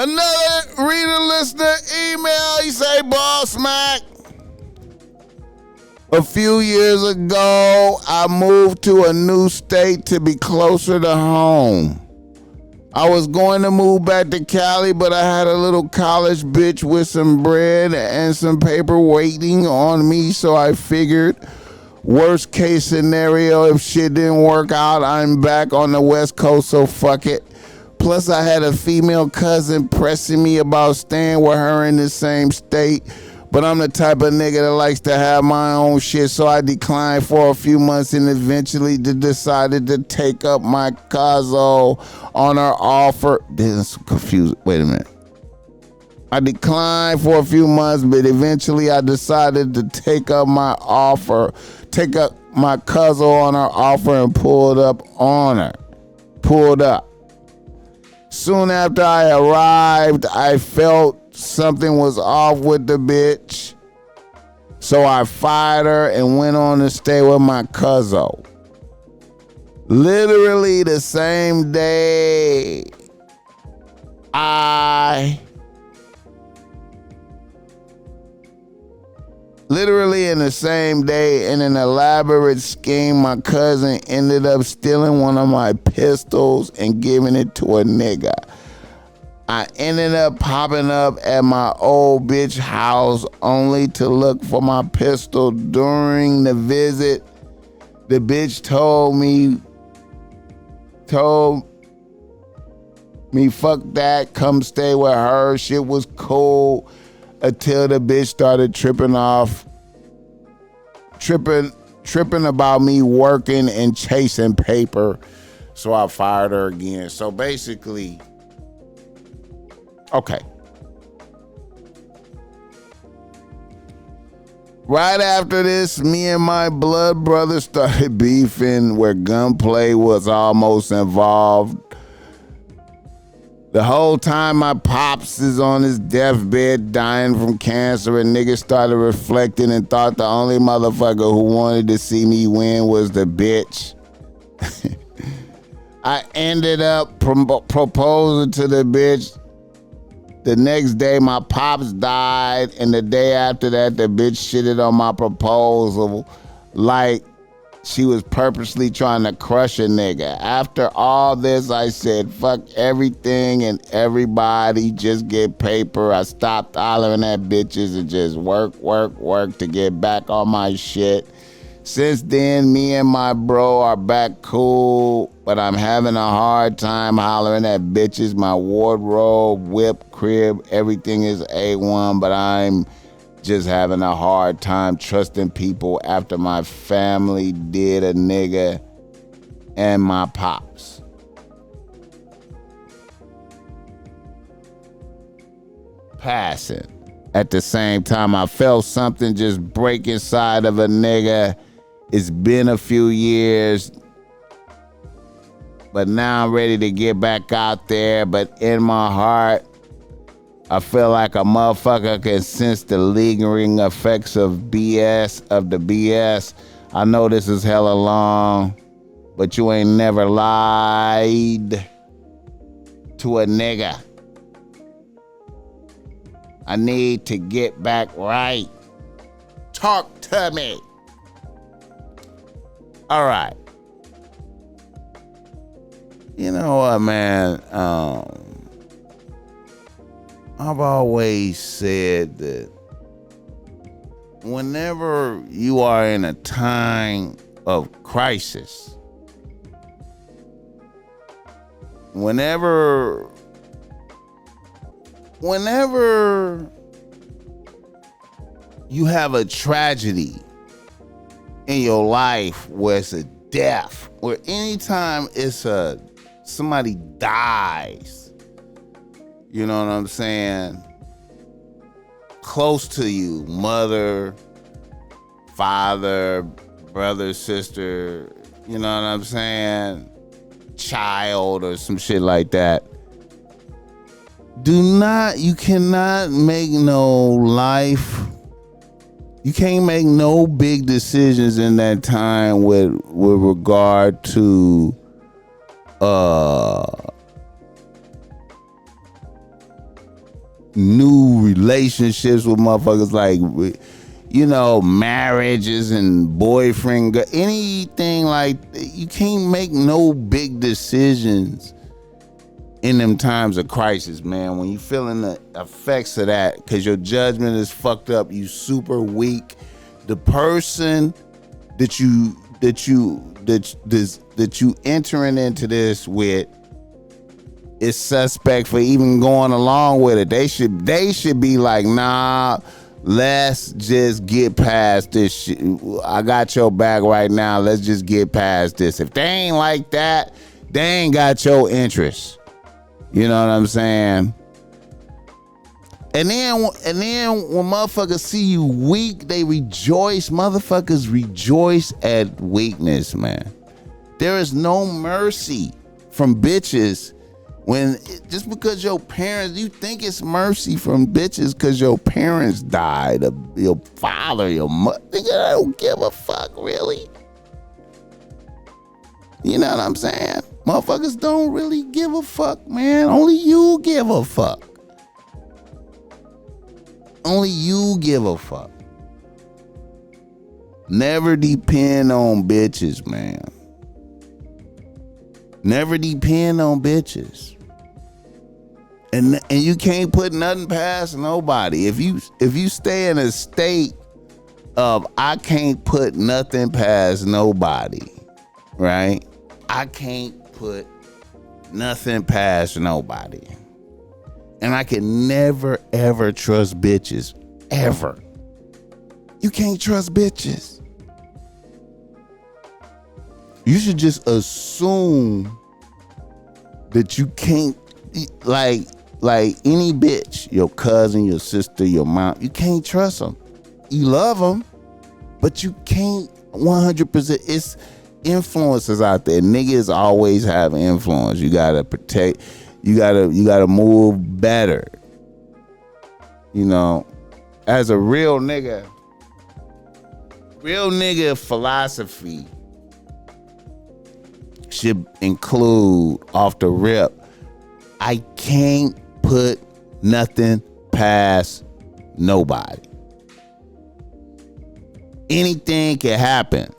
Another reader, listener, email. He say, Bossmack. A few years ago, I moved to a new state to be closer to home. I was going to move back to Cali, but I had a little college bitch with some bread and some paper waiting on me, so I figured, worst case scenario, if shit didn't work out, I'm back on the West Coast, so fuck it. Plus, I had a female cousin pressing me about staying with her in the same state, but I'm the type of nigga that likes to have my own shit, so I declined for a few months and eventually decided to take up my caso on her offer. This is confused. Wait a minute. I declined for a few months, but eventually I decided to take up my caso on her offer and pulled up on her. Pulled up. Soon after I arrived, I felt something was off with the bitch. So I fired her and went on to stay with my cousin. Literally the same day, Literally in the same day, in an elaborate scheme, my cousin ended up stealing one of my pistols and giving it to a nigga. I ended up popping up at my old bitch house only to look for my pistol. During the visit, the bitch told me, fuck that, come stay with her. Shit was cool. Until the bitch started tripping about me working and chasing paper. So I fired her again. So basically, okay. Right after this, me and my blood brother started beefing where gunplay was almost involved. The whole time my pops is on his deathbed dying from cancer, and niggas started reflecting and thought the only motherfucker who wanted to see me win was the bitch. I ended up proposing to the bitch. The next day my pops died, and the day after that the bitch shitted on my proposal like she was purposely trying to crush a nigga. After all this, I said, fuck everything and everybody, just get paper. I stopped hollering at bitches and just work to get back on my shit. Since then, me and my bro are back cool, but I'm having a hard time hollering at bitches. My wardrobe, whip, crib, everything is A1, but I'm just having a hard time trusting people after my family did a nigga and my pops. Passing. At the same time, I felt something just break inside of a nigga. It's been a few years, but now I'm ready to get back out there. But in my heart, I feel like a motherfucker can sense the lingering effects of the BS. I know this is hella long, but you ain't never lied to a nigga. I need to get back right. Talk to me. All right. You know what, man? I've always said that whenever you are in a time of crisis, whenever you have a tragedy in your life where it's a death, where anytime somebody dies, you know what I'm saying? Close to you, mother, father, brother, sister, you know what I'm saying? Child or some shit like that. You cannot make you can't make no big decisions in that time with regard to new relationships with motherfuckers, like, you know, marriages and boyfriend, anything like, you can't make no big decisions in them times of crisis, man. When you feeling the effects of that, because your judgment is fucked up, you super weak. The person that you entering into this with is suspect for even going along with it. They should be like, nah, let's just get past this shit. I got your back right now. Let's just get past this. If they ain't like that, they ain't got your interest. You know what I'm saying? And then when motherfuckers see you weak, they rejoice. Motherfuckers rejoice at weakness, man. There is no mercy from bitches just because your parents, you think it's mercy from bitches because your parents died, or your father, your mother. Nigga, I don't give a fuck, really. You know what I'm saying? Motherfuckers don't really give a fuck, man. Only you give a fuck. Only you give a fuck. Never depend on bitches, man. Never depend on bitches. And you can't put nothing past nobody. If you stay in a state of I can't put nothing past nobody, right? I can't put nothing past nobody. And I can never, ever trust bitches. Ever. You can't trust bitches. You should just assume that you can't, like any bitch, your cousin, your sister, your mom, you can't trust them. You love them, but you can't 100%. It's influences out there. Niggas always have influence. You gotta protect. You gotta move better. You know, as a real nigga philosophy should include off the rip, I can't put nothing past nobody. Anything can happen.